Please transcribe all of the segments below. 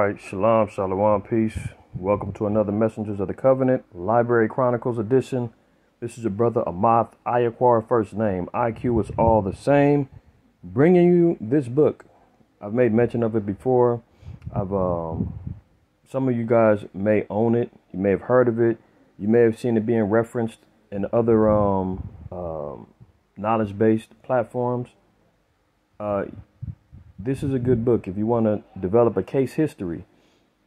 right, shalom, shalom, peace. Welcome to another Messengers of the Covenant, Library Chronicles edition. This is your brother Ahmath, IQAhmath first name. IQ is all the same. Bringing you this book. I've made mention of it before. Some of you guys may own it. You may have heard of it. You may have seen it being referenced in other knowledge-based platforms. This is a good book if you want to develop a case history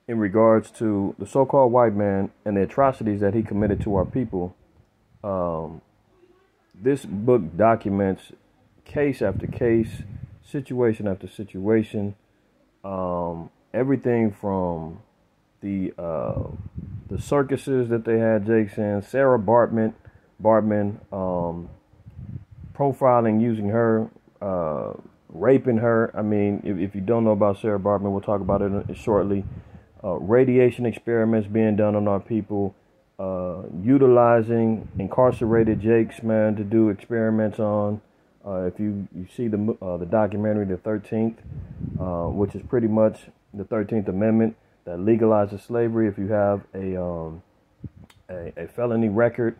in regards to the so-called white man and the atrocities that he committed to our people. This book documents case after case, situation after situation, everything from the circuses that they had Jakes in, Sarah Bartman, profiling using her, raping her. I mean, if you don't know about Sarah Bartman, we'll talk about it shortly. Radiation experiments being done on our people, utilizing incarcerated Jakes, man, to do experiments on. If you see the documentary, The 13th, which is pretty much the 13th Amendment that legalizes slavery. If you have a felony record,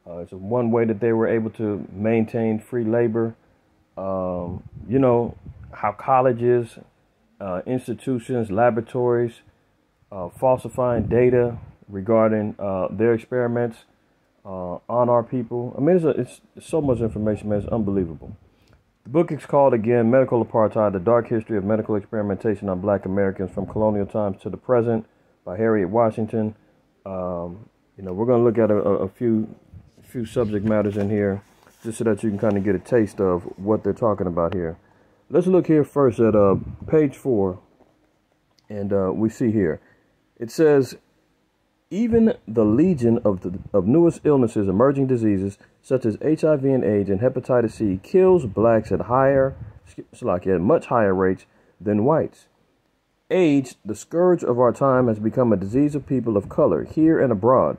it's one way that they were able to maintain free labor. You know, how colleges, institutions, laboratories, falsifying data regarding their experiments on our people. I mean, it's so much information, man. It's unbelievable. The book is called, again, Medical Apartheid, The Dark History of Medical Experimentation on Black Americans from Colonial Times to the Present by Harriet Washington. You know, we're going to look at a few subject matters in here, just so that you can kind of get a taste of what they're talking about here. Let's look here first at page 4, and we see here. It says, even the legion of newest illnesses, emerging diseases, such as HIV and AIDS and hepatitis C, kills blacks at much higher rates than whites. AIDS, the scourge of our time, has become a disease of people of color, here and abroad.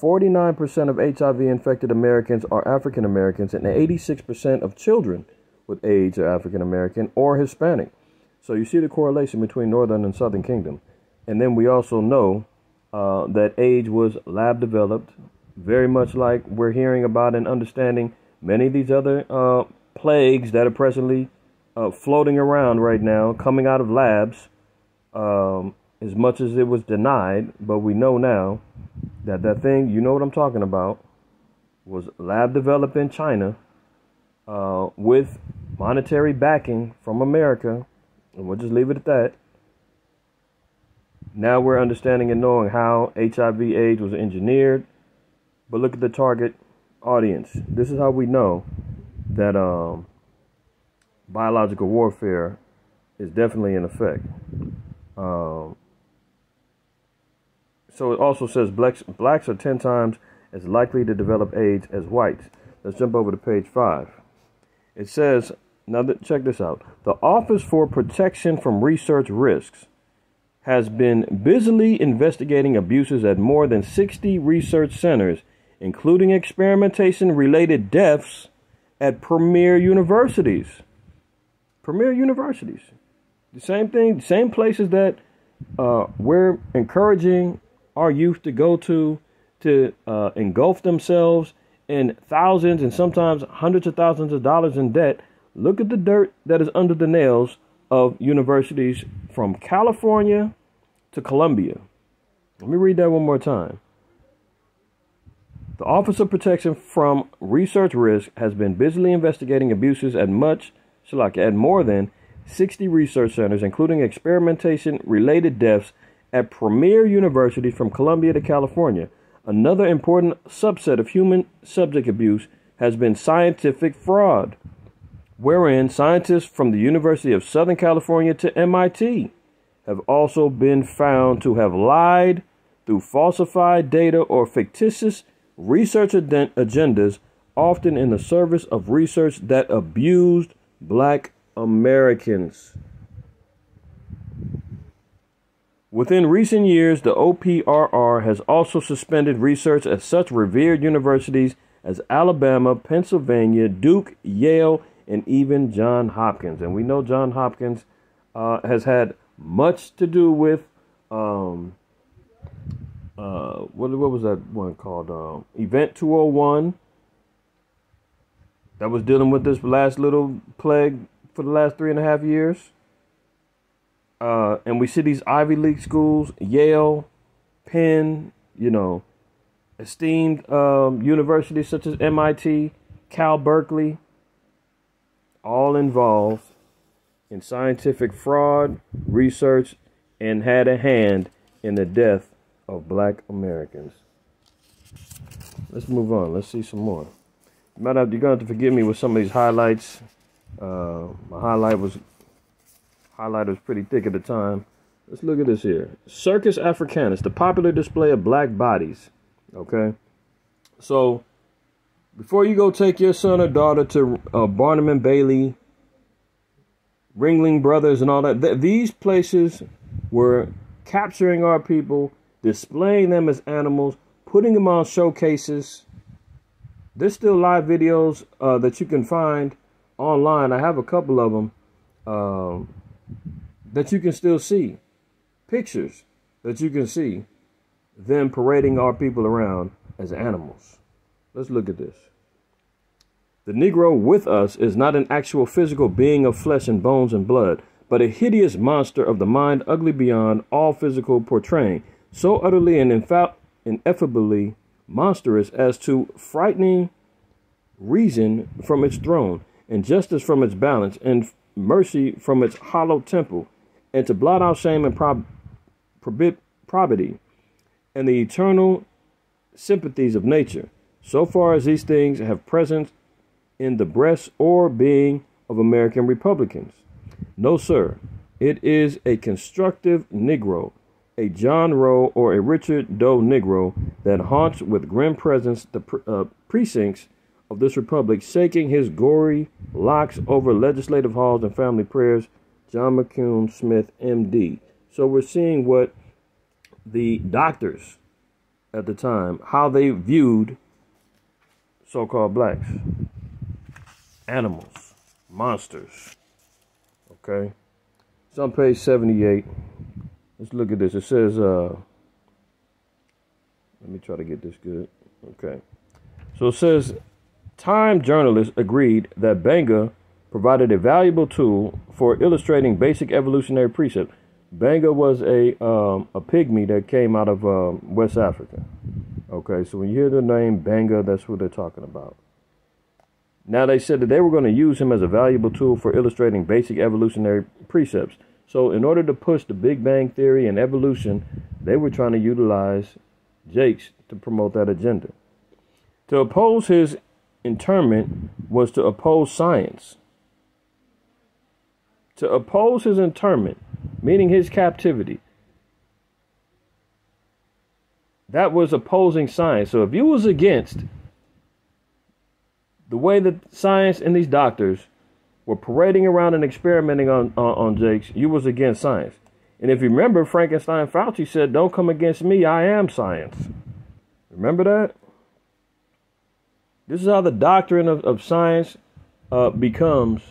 49% of HIV-infected Americans are African Americans, and 86% of children with AIDS are African American or Hispanic. So you see the correlation between Northern and Southern Kingdom. And then we also know that AIDS was lab developed, very much like we're hearing about and understanding many of these other plagues that are presently floating around right now, coming out of labs, as much as it was denied. But we know now that thing, you know what I'm talking about, was lab developed in China with monetary backing from America. And we'll just leave it at that. Now we're understanding and knowing how HIV/AIDS was engineered. But look at the target audience. This is how we know that biological warfare is definitely in effect. So it also says blacks are 10 times as likely to develop AIDS as whites. Let's jump over to page 5. It says, now check this out. The Office for Protection from Research Risks has been busily investigating abuses at more than 60 research centers, including experimentation-related deaths at premier universities. Premier universities. The same thing, same places that we're encouraging our youth to go to engulf themselves in thousands and sometimes hundreds of thousands of dollars in debt. Look at the dirt that is under the nails of universities from California to Columbia. Let me read that one more time. The Office of Protection from Research Risk has been busily investigating abuses at more than 60 research centers, including experimentation-related deaths at premier universities from Columbia to California. Another important subset of human subject abuse has been scientific fraud, wherein scientists from the University of Southern California to MIT have also been found to have lied through falsified data or fictitious research agendas, often in the service of research that abused Black Americans. Within recent years, the OPRR has also suspended research at such revered universities as Alabama, Pennsylvania, Duke, Yale, and even Johns Hopkins. And we know Johns Hopkins has had much to do with um, what was that one called? Event 201. That was dealing with this last little plague for the last 3.5 years. And we see these Ivy League schools, Yale, Penn, esteemed universities such as MIT, Cal Berkeley, all involved in scientific fraud, research, and had a hand in the death of Black Americans. Let's move on. Let's see some more. You're going to have to forgive me with some of these highlights. My highlight was pretty thick at the time. Let's look at this here. Circus Africanus, the popular display of black bodies. Okay. So before you go take your son or daughter to Barnum and Bailey, Ringling Brothers and all that, these places were capturing our people, displaying them as animals, putting them on showcases. There's still live videos that you can find online. I have a couple of them that you can still see. Pictures that you can see them parading our people around as animals. Let's look at this. The Negro with us is not an actual physical being of flesh and bones and blood, but a hideous monster of the mind, ugly beyond all physical portraying, so utterly and ineffably monstrous as to frightening reason from its throne, and justice from its balance, and mercy from its hollow temple, and to blot out shame and probity, and the eternal sympathies of nature, so far as these things have presence in the breast or being of American Republicans. No, sir, it is a constructive Negro, a John Roe or a Richard Doe Negro that haunts with grim presence the precincts of this republic, shaking his gory locks over legislative halls and family prayers. John McCune Smith, M.D. So we're seeing what the doctors at the time, how they viewed so-called blacks. Animals, monsters. Okay. It's on page 78. Let's look at this. It says, let me try to get this good. Okay. So it says, Time journalists agreed that Banga provided a valuable tool for illustrating basic evolutionary precepts. Banga was a pygmy that came out of West Africa. Okay, so when you hear the name Banga, that's what they're talking about. Now, they said that they were going to use him as a valuable tool for illustrating basic evolutionary precepts. So in order to push the Big Bang Theory and evolution, they were trying to utilize Jakes to promote that agenda. To oppose his internment was to oppose science. To oppose his internment, meaning his captivity, that was opposing science. So if you was against the way that science and these doctors were parading around and experimenting on Jakes, you was against science. And if you remember, Frankenstein Fauci said, "Don't come against me, I am science." Remember that? This is how the doctrine of science becomes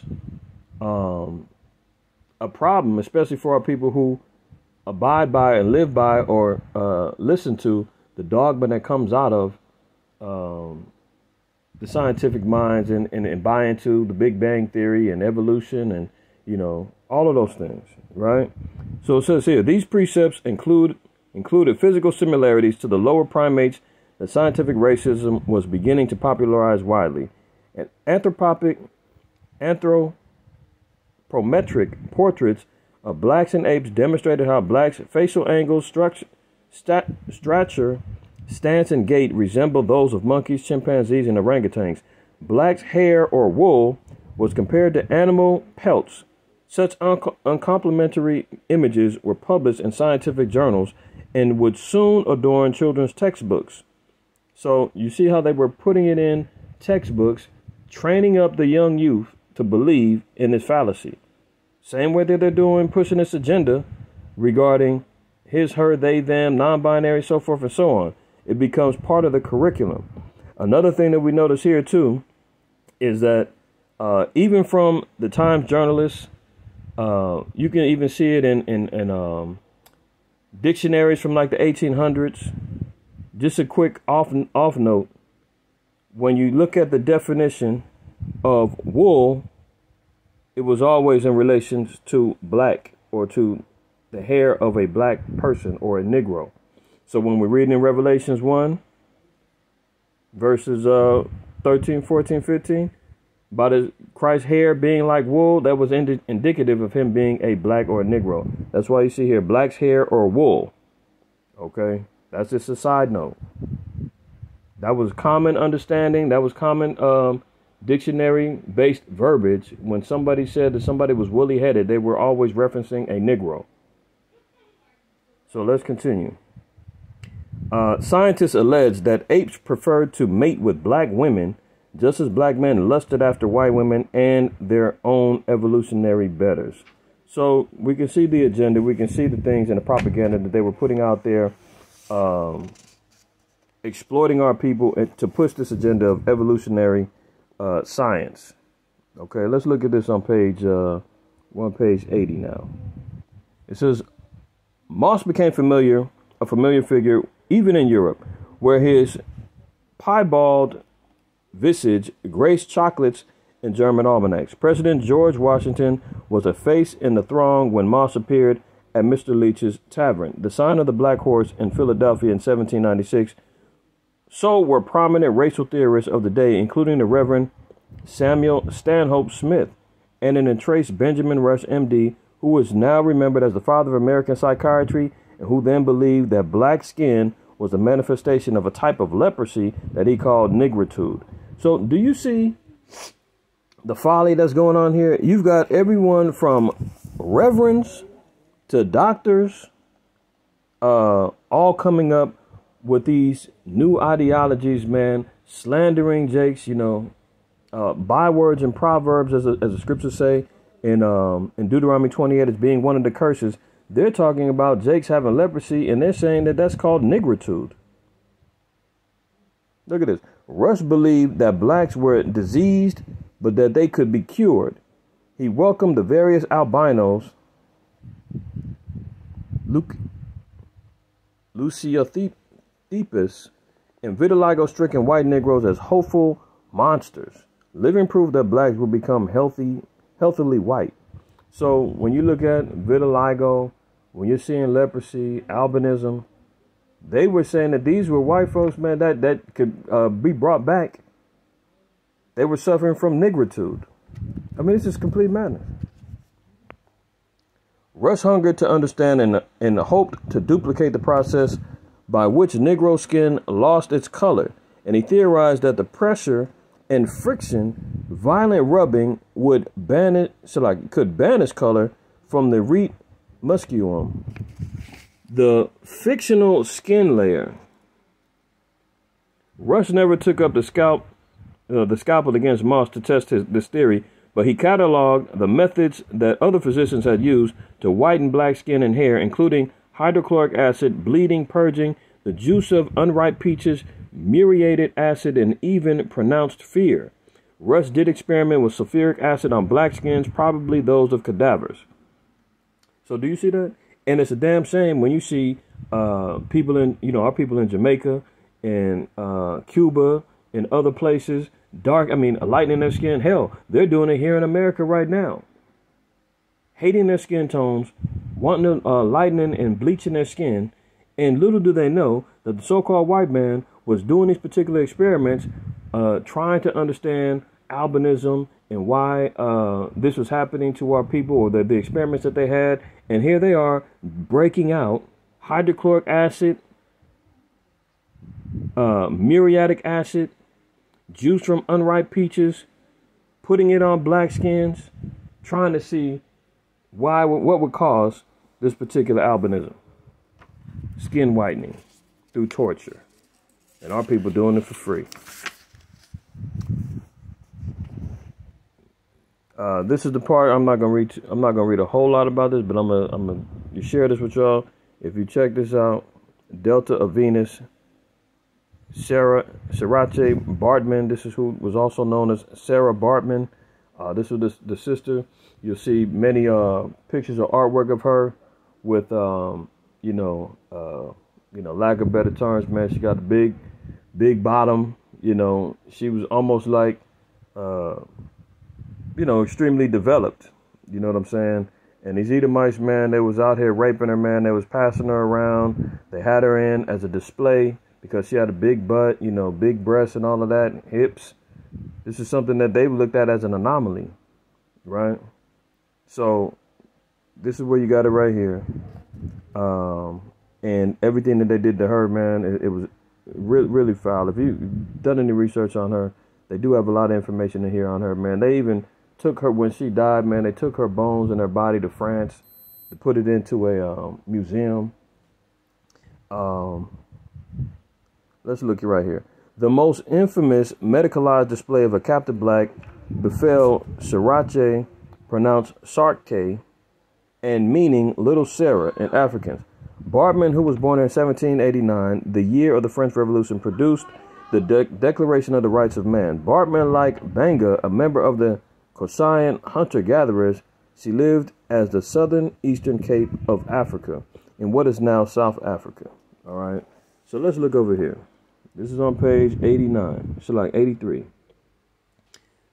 a problem, especially for our people who abide by and live by or listen to the dogma that comes out of the scientific minds and buy into the Big Bang Theory and evolution and, all of those things, right? So it says here, these precepts included physical similarities to the lower primates that scientific racism was beginning to popularize widely. And anthropometric portraits of blacks and apes demonstrated how blacks' facial angles, stature, stance, and gait resembled those of monkeys, chimpanzees, and orangutans. Blacks' hair or wool was compared to animal pelts. Such uncomplimentary images were published in scientific journals and would soon adorn children's textbooks. So you see how they were putting it in textbooks, training up the young youth to believe in this fallacy. Same way that they're doing, pushing this agenda regarding his, her, they, them, non-binary, so forth and so on. It becomes part of the curriculum. Another thing that we notice here too is that even from the Times journalists, you can even see it in dictionaries from like the 1800s. Just a quick off note. When you look at the definition of wool, it was always in relation to black, or to the hair of a black person or a Negro. So when we're reading in Revelations 1, verses 13, 14, 15, about Christ's hair being like wool, that was indicative of him being a black or a Negro. That's why you see here, black's hair or wool. Okay, that's just a side note. That was common understanding. That was common dictionary-based verbiage. When somebody said that somebody was woolly-headed, they were always referencing a Negro. So let's continue. Scientists allege that apes preferred to mate with black women, just as black men lusted after white women and their own evolutionary betters. So we can see the agenda. We can see the things and the propaganda that they were putting out there, exploiting our people to push this agenda of evolutionary science. Okay, let's look at this on page 80 now. It says, Motc became a familiar figure even in Europe, where his piebald visage graced chocolates in German almanacs. President George Washington was a face in the throng when Motc appeared at Mr. Leach's Tavern, the sign of the Black Horse in Philadelphia in 1796. So were prominent racial theorists of the day, including the Reverend Samuel Stanhope Smith and an entrenched Benjamin Rush, M.D., who is now remembered as the father of American psychiatry, and who then believed that black skin was a manifestation of a type of leprosy that he called nigritude. So do you see the folly that's going on here? You've got everyone from reverends to doctors all coming up with these new ideologies, man, slandering Jakes, bywords and proverbs, as the scriptures say in Deuteronomy 28 as being one of the curses. They're talking about Jakes having leprosy, and they're saying that that's called nigritude. Look at this. Rush believed that blacks were diseased, but that they could be cured. He welcomed the various albinos, Luciathepus, and vitiligo-stricken white Negroes as hopeful monsters, living proof that blacks will become healthily white. So when you look at vitiligo, when you're seeing leprosy, albinism, they were saying that these were white folks, man, that could be brought back. They were suffering from nigritude. I mean, this is complete madness. Rush hungered to understand and hoped to duplicate the process by which Negro skin lost its color, and he theorized that the pressure and friction, violent rubbing could banish color from the rete musculum. The fictional skin layer. Rush never took up the scalpel against Motc to test this theory, but he cataloged the methods that other physicians had used to whiten black skin and hair, including hydrochloric acid, bleeding, purging, the juice of unripe peaches, muriatic acid, and even pronounced fear. Rush did experiment with sulfuric acid on black skins, probably those of cadavers. So do you see that? And it's a damn shame when you see people in, our people in Jamaica and Cuba and other places, lightening their skin. Hell, they're doing it here in America right now. Hating their skin tones, wanting to lightening and bleaching their skin. And little do they know that the so-called white man was doing these particular experiments, trying to understand albinism and why this was happening to our people, or the experiments that they had. And here they are breaking out hydrochloric acid, muriatic acid, juice from unripe peaches, putting it on black skins, trying to see what would cause this particular albinism. Skin whitening through torture. And our people doing it for free. This is the part I'm not gonna read a whole lot about this, but I'm gonna share this with y'all. If you check this out, Delta of Venus, Sarache Bartman. This is who was also known as Sarah Bartman. This was the sister. You'll see many pictures or artwork of her with lack of better terms, man, she got a big bottom. She was almost like, extremely developed. You know what I'm saying? And these Edomites, man, they was out here raping her, man. They was passing her around. They had her in as a display because she had a big butt, big breasts and all of that, hips. This is something that they looked at as an anomaly, right? So this is where you got it right here. And everything that they did to her, man, it was really, really foul. If you've done any research on her, they do have a lot of information in here on her, man. They even took her, when she died, man, they took her bones and her body to France to put it into a museum. Let's look right here. The most infamous medicalized display of a captive black befell Sirache, pronounced Sarke, and meaning Little Sarah in Afrikaans. Bartman, who was born in 1789, the year of the French Revolution, produced the Declaration of the Rights of Man. Bartman, like Banga, a member of the Khoisan hunter-gatherers, she lived as the southern eastern cape of Africa in what is now South Africa. All right. So let's look over here. This is on page 89. It's like 83.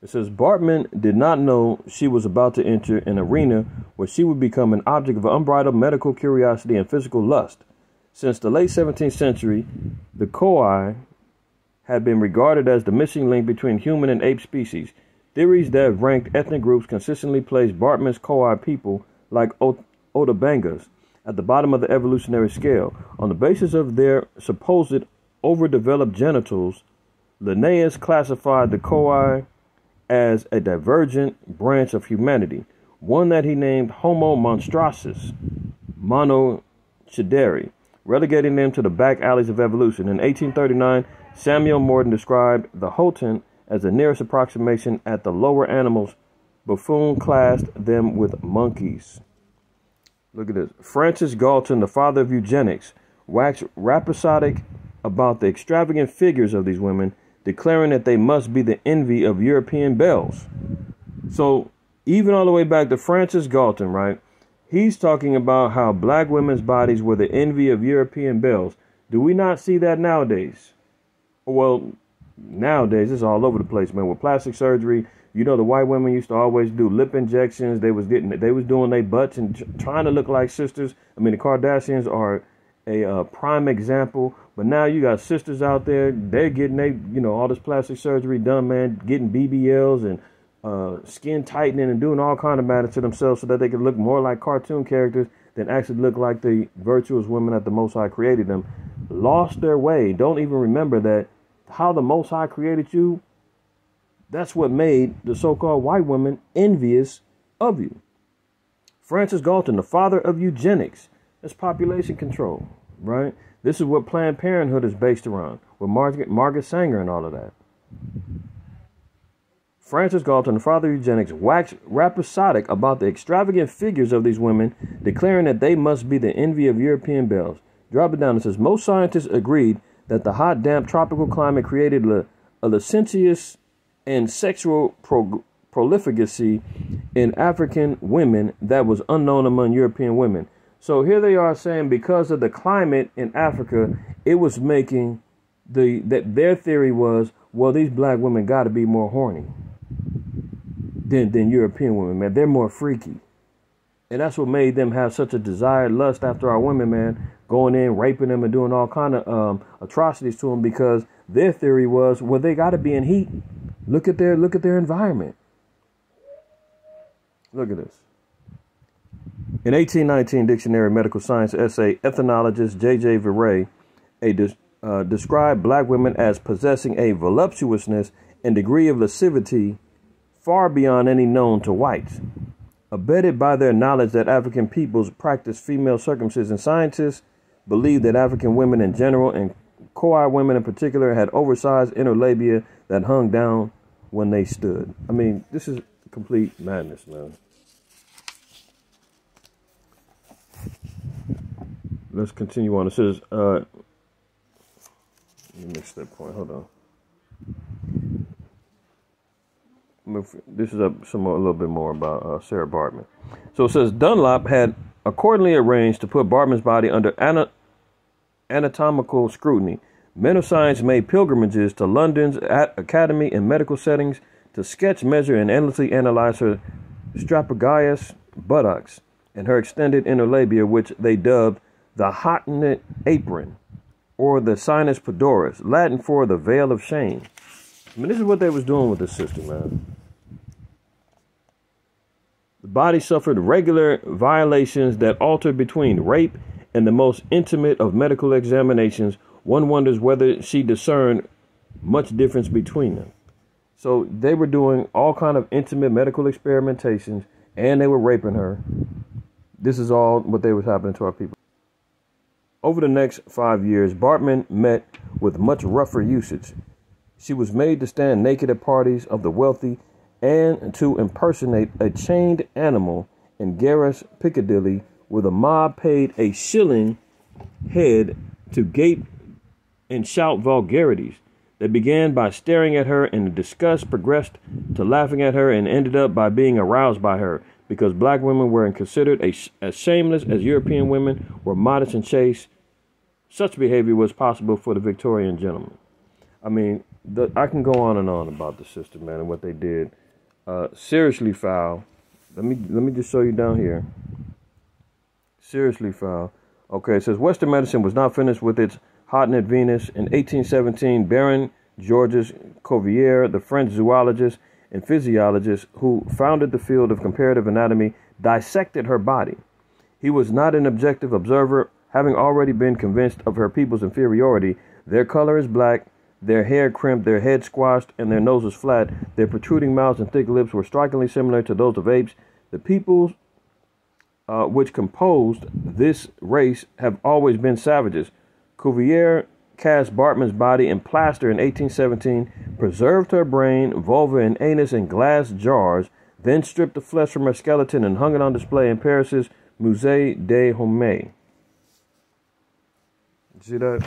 It says, Bartman did not know she was about to enter an arena where she would become an object of unbridled medical curiosity and physical lust. Since the late 17th century, the Khoi had been regarded as the missing link between human and ape species. Theories that have ranked ethnic groups consistently place Bartman's Khoi people, like Otabangas, at the bottom of the evolutionary scale. On the basis of their supposed overdeveloped genitals, Linnaeus classified the Khoi as a divergent branch of humanity, one that he named Homo monstratus, monocidary, relegating them to the back alleys of evolution. In 1839, Samuel Morton described the Hotan as the nearest approximation at the lower animals. Buffon classed them with monkeys. Look at this. Francis Galton, the father of eugenics, waxed rhapsodic about the extravagant figures of these women, declaring that they must be the envy of European belles. So even all the way back to Francis Galton, right? He's talking about how black women's bodies were the envy of European belles. Do we not see that nowadays? Well, nowadays it's all over the place, man. With plastic surgery, the white women used to always do lip injections. They was doing their butts and trying to look like sisters. I mean, the Kardashians are a prime example. But now you got sisters out there, they're getting all this plastic surgery done, man, getting BBLs and skin tightening and doing all kind of matters to themselves so that they can look more like cartoon characters than actually look like the virtuous women that the Most High created them. Lost their way. Don't even remember that how the Most High created you, that's what made the so-called white women envious of you. Francis Galton, the father of eugenics, that's population control, right? This is what Planned Parenthood is based around, with Margaret Sanger and all of that. Francis Galton, the father of eugenics, waxed rhapsodic about the extravagant figures of these women, declaring that they must be the envy of European belles. Drop it down. It says, most scientists agreed that the hot, damp, tropical climate created a licentious and sexual prolificacy in African women that was unknown among European women. So here they are saying because of the climate in Africa, it was making that their theory was, well, these black women got to be more horny than European women, man. They're more freaky. And that's what made them have such a desired lust after our women, man, going in, raping them and doing all kind of atrocities to them, because their theory was, well, they got to be in heat. Look at their environment. Look at this. In 1819 Dictionary of Medical Science essay, ethnologist J.J. Viray described black women as possessing a voluptuousness and degree of lascivity far beyond any known to whites. Abetted by their knowledge that African peoples practice female circumcision, scientists believe that African women in general, and Khoi women in particular, had oversized inner labia that hung down when they stood. I mean, this is complete madness, man. Let's continue on. It says, let me mix that point. Hold on. This is a little bit more about Sarah Bartman. So it says Dunlop had accordingly arranged to put Bartman's body under anatomical scrutiny. Men of science made pilgrimages to London's academy in medical settings to sketch, measure, and endlessly analyze her strapagious buttocks and her extended inner labia, which they dubbed the hottentot apron, or the sinus pudoris, Latin for the veil of shame. I mean, this is what they was doing with the sister, man. The body suffered regular violations that altered between rape and the most intimate of medical examinations. One wonders whether she discerned much difference between them. So they were doing all kind of intimate medical experimentations, and they were raping her. This is all what they was happening to our people. Over the next 5 years, Bartman met with much rougher usage. She was made to stand naked at parties of the wealthy and to impersonate a chained animal in garish Piccadilly, where the mob paid a shilling head to gape and shout vulgarities. They began by staring at her, and the disgust progressed to laughing at her and ended up by being aroused by her, because black women were considered as shameless as European women were modest and chaste. Such behavior was possible for the Victorian gentleman. I mean, I can go on and on about the sister, man, and what they did. Seriously foul. Let me just show you down here. Seriously foul. Okay, it says Western medicine was not finished with its hottentot Venus. In 1817, Baron Georges Cuvier, the French zoologist and physiologist who founded the field of comparative anatomy, dissected her body. He was not an objective observer, having already been convinced of her people's inferiority. Their color is black, their hair crimped, their head squashed, and their noses flat. Their protruding mouths and thick lips were strikingly similar to those of apes. The peoples which composed this race have always been savages. Cuvier cast Bartman's body in plaster in 1817, preserved her brain, vulva, and anus in glass jars, then stripped the flesh from her skeleton and hung it on display in Paris's Musée des Hommes. See that?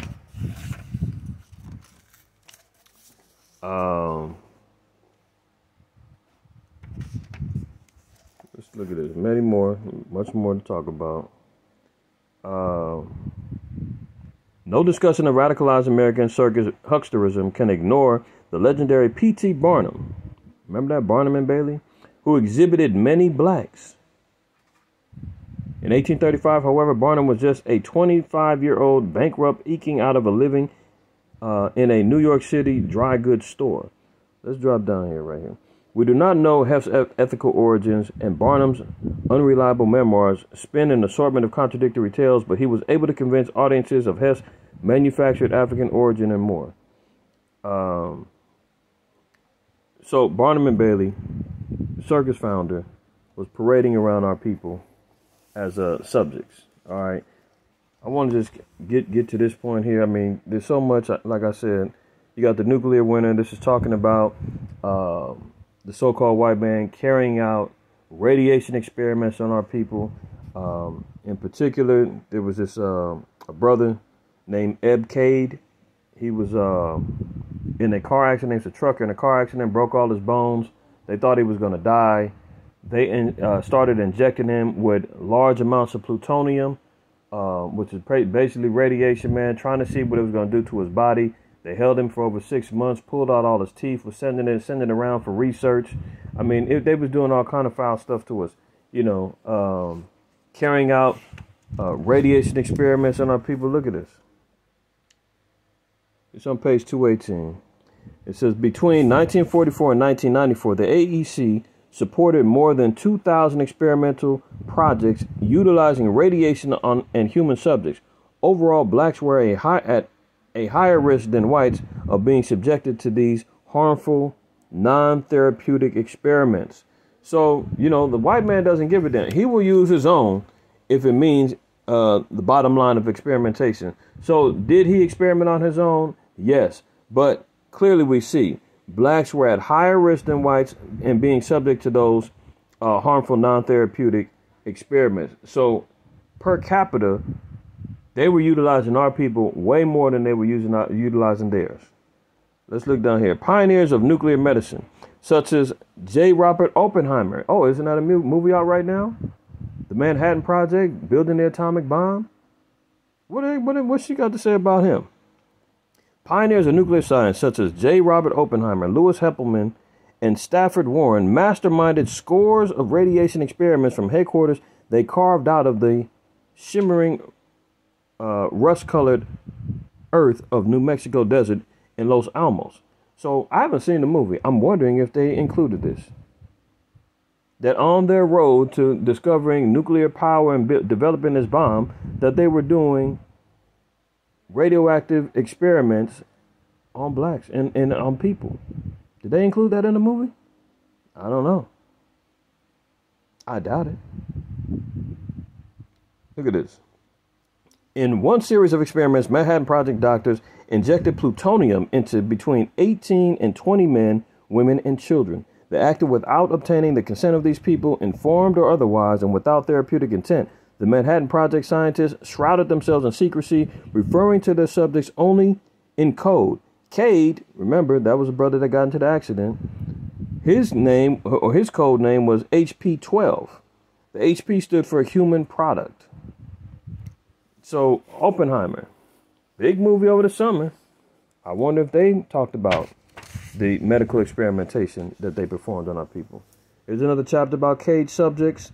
Let's look at this. Much more to talk about. No discussion of radicalized American circus hucksterism can ignore the legendary P.T. Barnum. Remember that, Barnum and Bailey? Who exhibited many blacks. In 1835, however, Barnum was just a 25-year-old bankrupt eking out of a living in a New York City dry goods store. Let's drop down here, right here. We do not know Hef's ethical origins, and Barnum's unreliable memoirs spin an assortment of contradictory tales, but he was able to convince audiences of Hef's manufactured African origin and more. So Barnum and Bailey, circus founder, was parading around our people as subjects. All right. I want to just get to this point here. I mean, there's so much, like I said, you got the nuclear winter. This is talking about the so-called white man carrying out radiation experiments on our people. In particular, there was this a brother named Eb Cade. He was in a car accident. He was a trucker in a car accident, broke all his bones. They thought he was going to die. They started injecting him with large amounts of plutonium, which is basically radiation, man, trying to see what it was going to do to his body. They held him for over 6 months, pulled out all his teeth, was sending it around for research. I mean, they was doing all kind of foul stuff to us, you know, carrying out radiation experiments on our people. Look at this. It's on page 218. It says, between 1944 and 1994, the AEC supported more than 2,000 experimental projects utilizing radiation on and human subjects. Overall, blacks were at a higher risk than whites of being subjected to these harmful, non-therapeutic experiments. So, you know, the white man doesn't give a damn. He will use his own if it means the bottom line of experimentation. So, did he experiment on his own? Yes. But clearly we see blacks were at higher risk than whites in being subject to those harmful, non-therapeutic experiments. So, per capita, they were utilizing our people way more than they were utilizing theirs. Let's look down here. Pioneers of nuclear medicine, such as J. Robert Oppenheimer. Oh, isn't that a movie out right now? The Manhattan Project, building the atomic bomb. What's she got to say about him? Pioneers of nuclear science such as J. Robert Oppenheimer, Louis Heppelmann, and Stafford Warren masterminded scores of radiation experiments from headquarters they carved out of the shimmering rust-colored earth of New Mexico desert in Los Alamos. So I haven't seen the movie. I'm wondering if they included this. That on their road to discovering nuclear power and developing this bomb, that they were doing radioactive experiments on blacks and on people. Did they include that in the movie? I don't know. I doubt it. Look at this. In one series of experiments, Manhattan Project doctors injected plutonium into between 18 and 20 men, women, and children. They acted without obtaining the consent of these people, informed or otherwise, and without therapeutic intent. The Manhattan Project scientists shrouded themselves in secrecy, referring to their subjects only in code. Cade, remember, that was a brother that got into the accident. His name, or his code name, was HP-12. The HP stood for human product. So, Oppenheimer, big movie over the summer. I wonder if they talked about the medical experimentation that they performed on our people. Here's another chapter about cage subjects,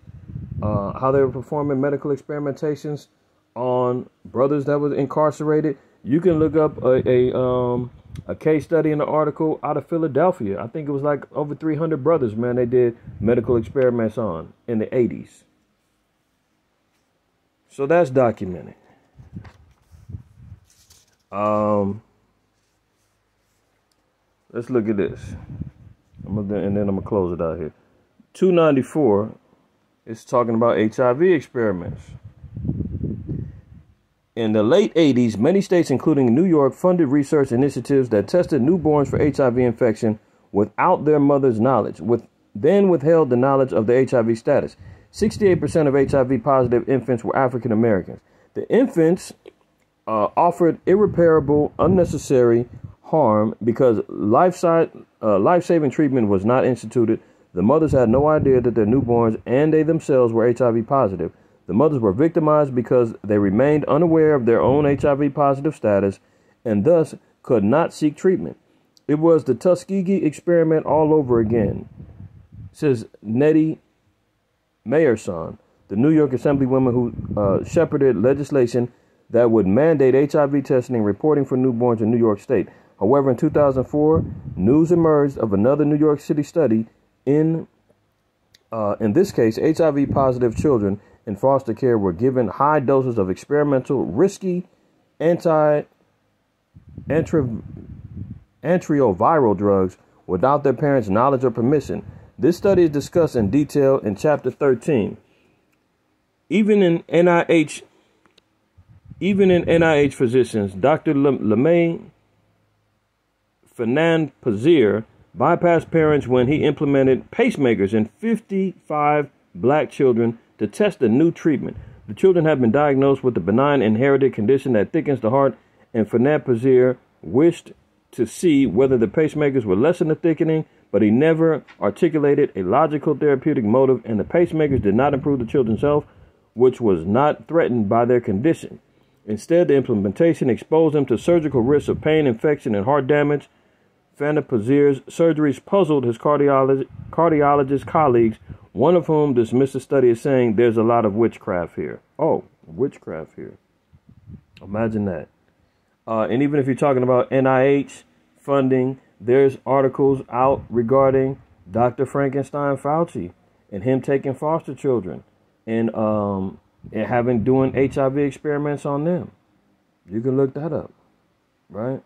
how they were performing medical experimentations on brothers that was incarcerated. You can look up a case study in an article out of Philadelphia. I think it was like over 300 brothers, man, they did medical experiments on in the 80s. So that's documented. Let's look at this. And then I'm going to close it out here. 294 is talking about HIV experiments. In the late 80s, many states, including New York, funded research initiatives that tested newborns for HIV infection without their mother's knowledge, then withheld the knowledge of the HIV status. 68% of HIV-positive infants were African Americans. The infants offered irreparable, unnecessary harm because life-saving treatment was not instituted. The mothers had no idea that their newborns and they themselves were HIV positive. The mothers were victimized because they remained unaware of their own HIV positive status and thus could not seek treatment. It was the Tuskegee experiment all over again, says Nettie Mayerson, the New York Assemblywoman who shepherded legislation that would mandate HIV testing and reporting for newborns in New York State. However, in 2004, news emerged of another New york City study. In this case, HIV-positive children in foster care were given high doses of experimental, risky antiretroviral drugs without their parents' knowledge or permission. This study is discussed in detail in Chapter 13. Even in NIH physicians, Dr. LeMay Fernand Pazier bypassed parents when he implemented pacemakers in 55 black children to test a new treatment. The children have been diagnosed with a benign inherited condition that thickens the heart, and Fernand Pazier wished to see whether the pacemakers would lessen the thickening, but he never articulated a logical therapeutic motive, and the pacemakers did not improve the children's health, which was not threatened by their condition. Instead, the implementation exposed them to surgical risks of pain, infection, and heart damage. Fernand Pazier's surgeries puzzled his cardiologist colleagues, one of whom dismissed the study as saying there's a lot of witchcraft here. Oh, witchcraft here. Imagine that. And even if you're talking about NIH funding, there's articles out regarding Dr. Frankenstein Fauci and him taking foster children and doing HIV experiments on them. You can look that up, right?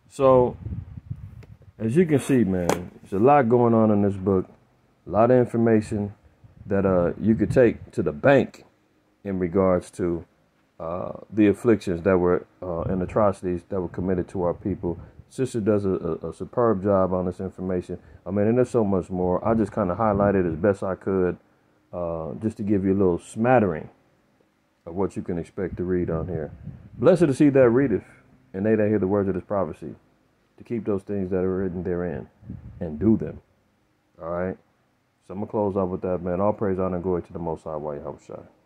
So, as you can see, man, there's a lot going on in this book. A lot of information that you could take to the bank in regards to the afflictions that were and atrocities that were committed to our people. Sister does a superb job on this information. I mean, and there's so much more. I just kind of highlighted as best I could just to give you a little smattering of what you can expect to read on here. Blessed to see that readeth, and they that hear the words of this prophecy, to keep those things that are written therein and do them. All right. So I'm going to close off with that, man. All praise, honor, and glory to the Most High, Yahweh Shai.